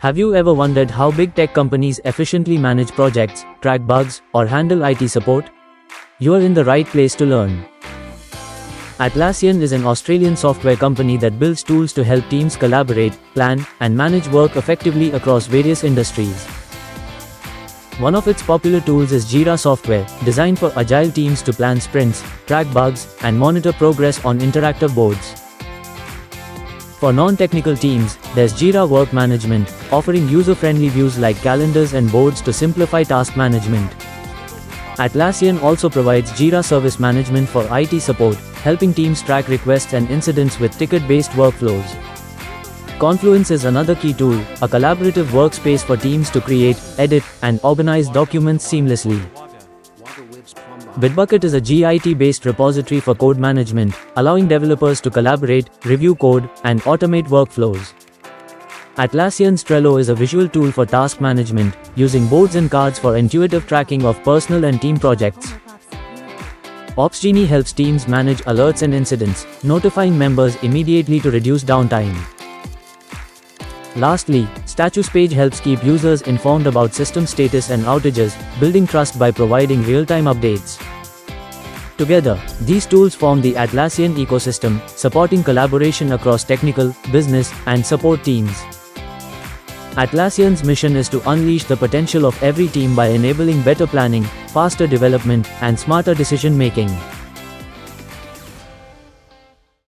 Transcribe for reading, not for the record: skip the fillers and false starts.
Have you ever wondered how big tech companies efficiently manage projects, track bugs, or handle IT support? You are in the right place to learn. Atlassian is an Australian software company that builds tools to help teams collaborate, plan, and manage work effectively across various industries. One of its popular tools is Jira Software, designed for agile teams to plan sprints, track bugs, and monitor progress on interactive boards. For non-technical teams, there's Jira Work Management, offering user-friendly views like calendars and boards to simplify task management. Atlassian also provides Jira Service Management for IT support, helping teams track requests and incidents with ticket-based workflows. Confluence is another key tool, a collaborative workspace for teams to create, edit, and organize documents seamlessly. Bitbucket is a Git-based repository for code management, allowing developers to collaborate, review code, and automate workflows. Atlassian's Trello is a visual tool for task management, using boards and cards for intuitive tracking of personal and team projects. Opsgenie helps teams manage alerts and incidents, notifying members immediately to reduce downtime. Lastly, Statuspage helps keep users informed about system status and outages, building trust by providing real-time updates. Together, these tools form the Atlassian ecosystem, supporting collaboration across technical, business, and support teams. Atlassian's mission is to unleash the potential of every team by enabling better planning, faster development, and smarter decision-making.